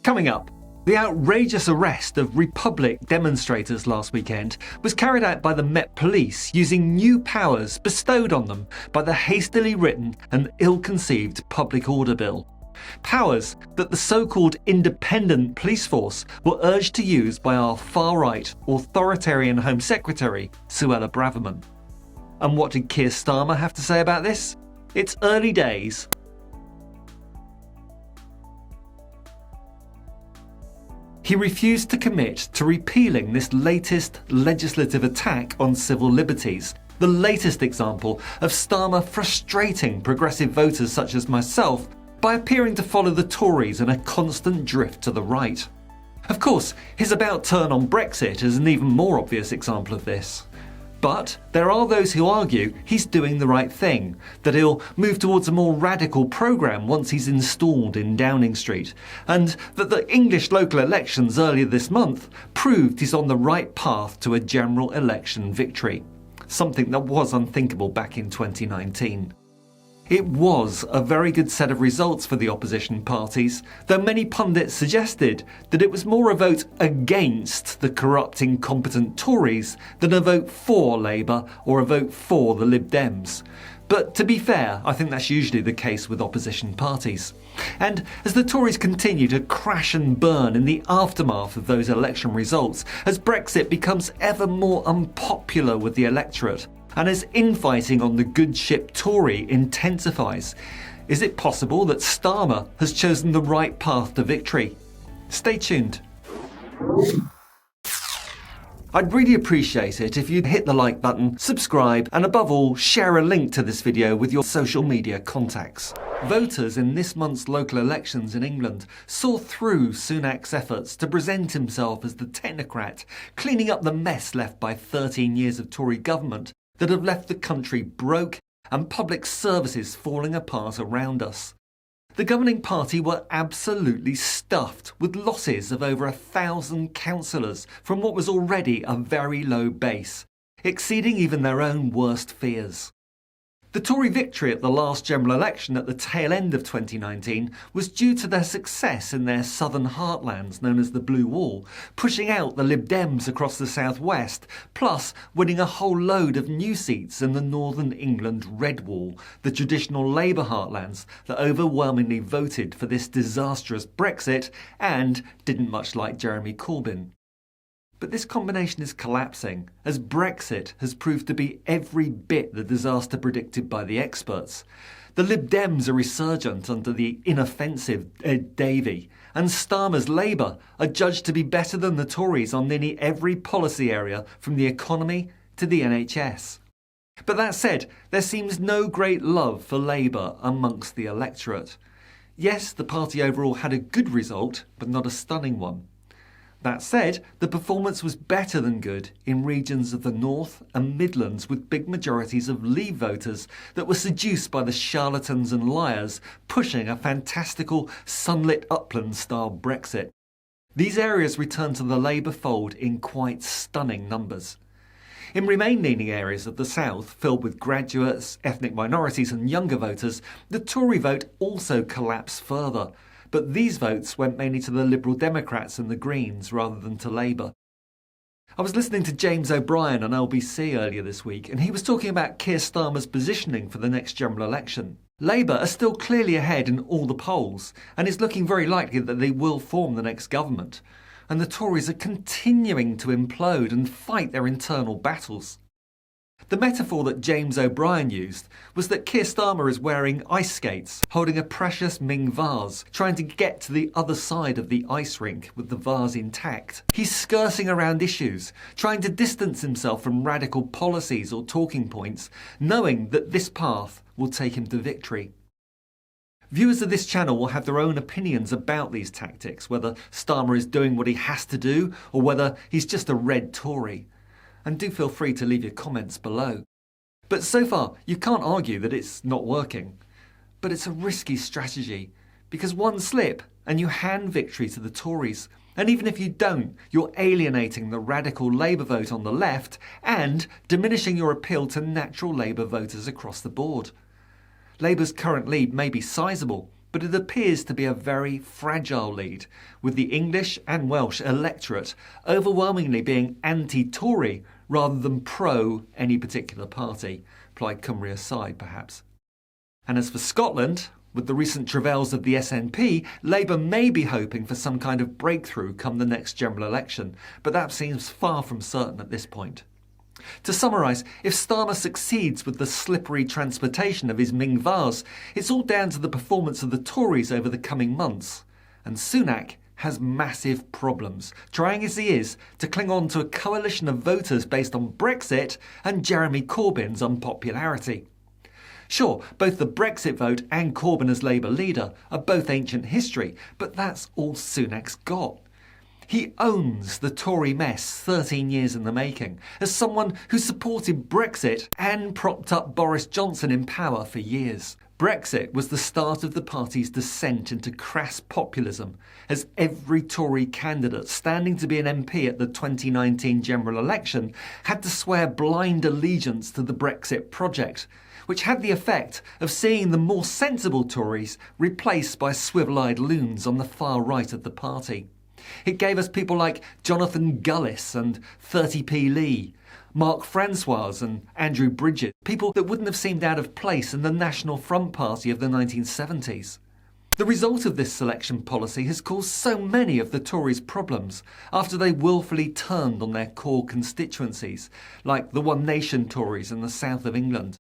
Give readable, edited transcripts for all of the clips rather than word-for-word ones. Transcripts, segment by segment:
Coming up, the outrageous arrest of Republic demonstrators last weekend was carried out by the Met Police using new powers bestowed on them by the hastily written and ill-conceived Public Order Bill. Powers that the so-called independent police force were urged to use by our far-right, authoritarian Home Secretary, Suella Braverman. And what did Keir Starmer have to say about this? It's early days. He refused to commit to repealing this latest legislative attack on civil liberties, the latest example of Starmer frustrating progressive voters such as myself by appearing to follow the Tories in a constant drift to the right. Of course, his about turn on Brexit is an even more obvious example of this. But there are those who argue he's doing the right thing, that he'll move towards a more radical programme once he's installed in Downing Street, and that the English local elections earlier this month proved he's on the right path to a general election victory, something that was unthinkable back in 2019. It was a very good set of results for the opposition parties, though many pundits suggested that it was more a vote against the corrupt, incompetent Tories than a vote for Labour or a vote for the Lib Dems. But to be fair, I think that's usually the case with opposition parties. And as the Tories continue to crash and burn in the aftermath of those election results, as Brexit becomes ever more unpopular with the electorate, and as infighting on the good ship Tory intensifies, is it possible that Starmer has chosen the right path to victory? Stay tuned. I'd really appreciate it if you'd hit the like button, subscribe, and above all, share a link to this video with your social media contacts. Voters in this month's local elections in England saw through Sunak's efforts to present himself as the technocrat, cleaning up the mess left by 13 years of Tory government that have left the country broke and public services falling apart around us. The governing party were absolutely stuffed with losses of over 1,000 councillors from what was already a very low base, exceeding even their own worst fears. The Tory victory at the last general election at the tail end of 2019 was due to their success in their southern heartlands known as the Blue Wall, pushing out the Lib Dems across the southwest, plus winning a whole load of new seats in the Northern England Red Wall, the traditional Labour heartlands that overwhelmingly voted for this disastrous Brexit and didn't much like Jeremy Corbyn. But this combination is collapsing, as Brexit has proved to be every bit the disaster predicted by the experts. The Lib Dems are resurgent under the inoffensive Ed Davey, and Starmer's Labour are judged to be better than the Tories on nearly every policy area from the economy to the NHS. But that said, there seems no great love for Labour amongst the electorate. Yes, the party overall had a good result, but not a stunning one. That said, the performance was better than good in regions of the North and Midlands with big majorities of Leave voters that were seduced by the charlatans and liars pushing a fantastical sunlit upland-style Brexit. These areas returned to the Labour fold in quite stunning numbers. In Remain-leaning areas of the South, filled with graduates, ethnic minorities and younger voters, the Tory vote also collapsed further. But these votes went mainly to the Liberal Democrats and the Greens rather than to Labour. I was listening to James O'Brien on LBC earlier this week, and he was talking about Keir Starmer's positioning for the next general election. Labour are still clearly ahead in all the polls, and it's looking very likely that they will form the next government. And the Tories are continuing to implode and fight their internal battles. The metaphor that James O'Brien used was that Keir Starmer is wearing ice skates, holding a precious Ming vase, trying to get to the other side of the ice rink with the vase intact. He's skirting around issues, trying to distance himself from radical policies or talking points, knowing that this path will take him to victory. Viewers of this channel will have their own opinions about these tactics, whether Starmer is doing what he has to do or whether he's just a red Tory. And do feel free to leave your comments below. But so far, you can't argue that it's not working. But it's a risky strategy, because one slip and you hand victory to the Tories. And even if you don't, you're alienating the radical Labour vote on the left and diminishing your appeal to natural Labour voters across the board. Labour's current lead may be sizable, but it appears to be a very fragile lead, with the English and Welsh electorate overwhelmingly being anti-Tory rather than pro any particular party, Plaid Cymru aside perhaps. And as for Scotland, with the recent travails of the SNP, Labour may be hoping for some kind of breakthrough come the next general election, but that seems far from certain at this point. To summarise, if Starmer succeeds with the slippery transportation of his Ming vase, it's all down to the performance of the Tories over the coming months. And Sunak has massive problems, trying as he is to cling on to a coalition of voters based on Brexit and Jeremy Corbyn's unpopularity. Sure, both the Brexit vote and Corbyn as Labour leader are both ancient history, but that's all Sunak's got. He owns the Tory mess 13 years in the making, as someone who supported Brexit and propped up Boris Johnson in power for years. Brexit was the start of the party's descent into crass populism, as every Tory candidate standing to be an MP at the 2019 general election had to swear blind allegiance to the Brexit project, which had the effect of seeing the more sensible Tories replaced by swivel-eyed loons on the far right of the party. It gave us people like Jonathan Gullis and 30p Lee, Mark Francois and Andrew Bridget, people that wouldn't have seemed out of place in the National Front Party of the 1970s. The result of this selection policy has caused so many of the Tories' problems after they willfully turned on their core constituencies, like the One Nation Tories in the south of England.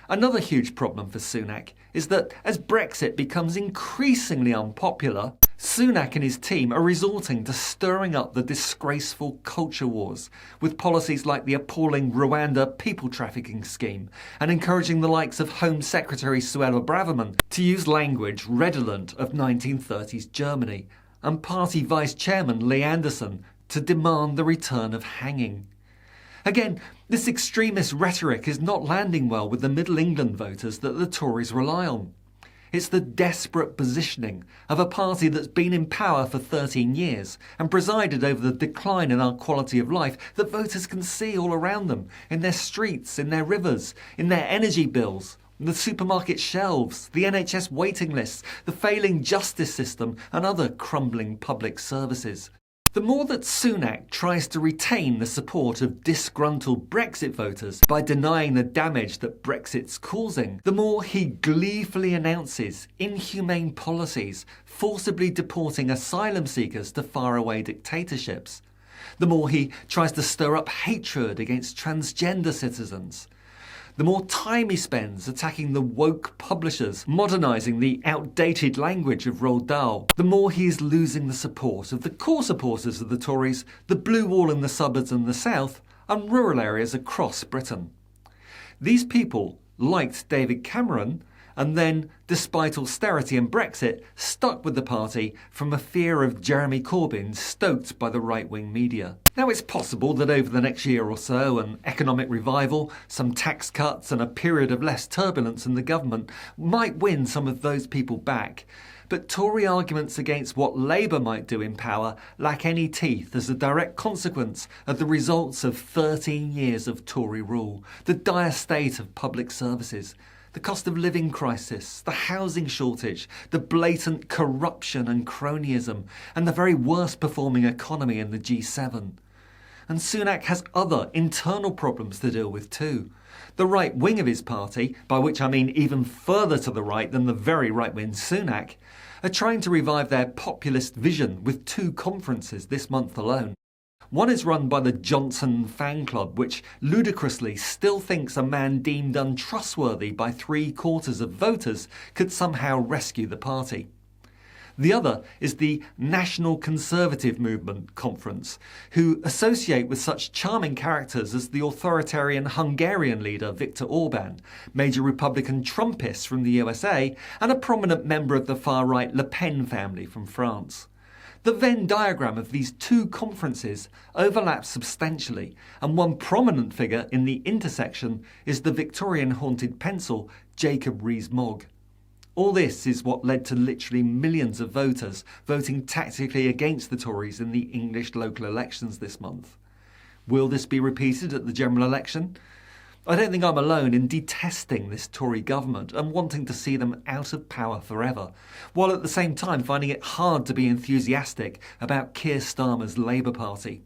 Another huge problem for Sunak is that as Brexit becomes increasingly unpopular, Sunak and his team are resorting to stirring up the disgraceful culture wars with policies like the appalling Rwanda people trafficking scheme and encouraging the likes of Home Secretary Suella Braverman to use language redolent of 1930s Germany and Party Vice Chairman Lee Anderson to demand the return of hanging. Again, this extremist rhetoric is not landing well with the Middle England voters that the Tories rely on. It's the desperate positioning of a party that's been in power for 13 years and presided over the decline in our quality of life that voters can see all around them, in their streets, in their rivers, in their energy bills, the supermarket shelves, the NHS waiting lists, the failing justice system and other crumbling public services. The more that Sunak tries to retain the support of disgruntled Brexit voters by denying the damage that Brexit's causing, the more he gleefully announces inhumane policies, forcibly deporting asylum seekers to faraway dictatorships. The more he tries to stir up hatred against transgender citizens. The more time he spends attacking the woke publishers, modernising the outdated language of Roald Dahl, the more he is losing the support of the core supporters of the Tories, the blue wall in the suburbs and the south, and rural areas across Britain. These people liked David Cameron, and then, despite austerity and Brexit, stuck with the party from a fear of Jeremy Corbyn stoked by the right-wing media. Now, it's possible that over the next year or so, an economic revival, some tax cuts and a period of less turbulence in the government might win some of those people back. But Tory arguments against what Labour might do in power lack any teeth as a direct consequence of the results of 13 years of Tory rule, the dire state of public services, the cost of living crisis, the housing shortage, the blatant corruption and cronyism, and the very worst performing economy in the G7. And Sunak has other internal problems to deal with too. The right wing of his party, by which I mean even further to the right than the very right-wing Sunak, are trying to revive their populist vision with 2 conferences this month alone. One is run by the Johnson fan club, which ludicrously still thinks a man deemed untrustworthy by 3/4 of voters could somehow rescue the party. The other is the National Conservative Movement Conference, who associate with such charming characters as the authoritarian Hungarian leader Viktor Orban, major Republican Trumpists from the USA, and a prominent member of the far-right Le Pen family from France. The Venn diagram of these 2 conferences overlaps substantially, and one prominent figure in the intersection is the Victorian-haunted pencil Jacob Rees-Mogg. All this is what led to literally millions of voters voting tactically against the Tories in the English local elections this month. Will this be repeated at the general election? I don't think I'm alone in detesting this Tory government and wanting to see them out of power forever, while at the same time finding it hard to be enthusiastic about Keir Starmer's Labour Party.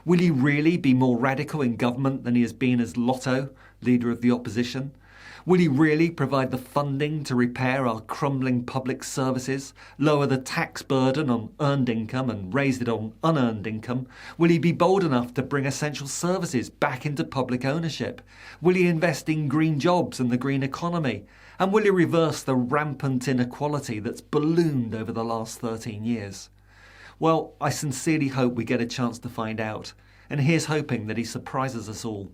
Will he really be more radical in government than he has been as Lotto, leader of the opposition? Will he really provide the funding to repair our crumbling public services, lower the tax burden on earned income and raise it on unearned income? Will he be bold enough to bring essential services back into public ownership? Will he invest in green jobs and the green economy? And will he reverse the rampant inequality that's ballooned over the last 13 years? Well, I sincerely hope we get a chance to find out. And here's hoping that he surprises us all.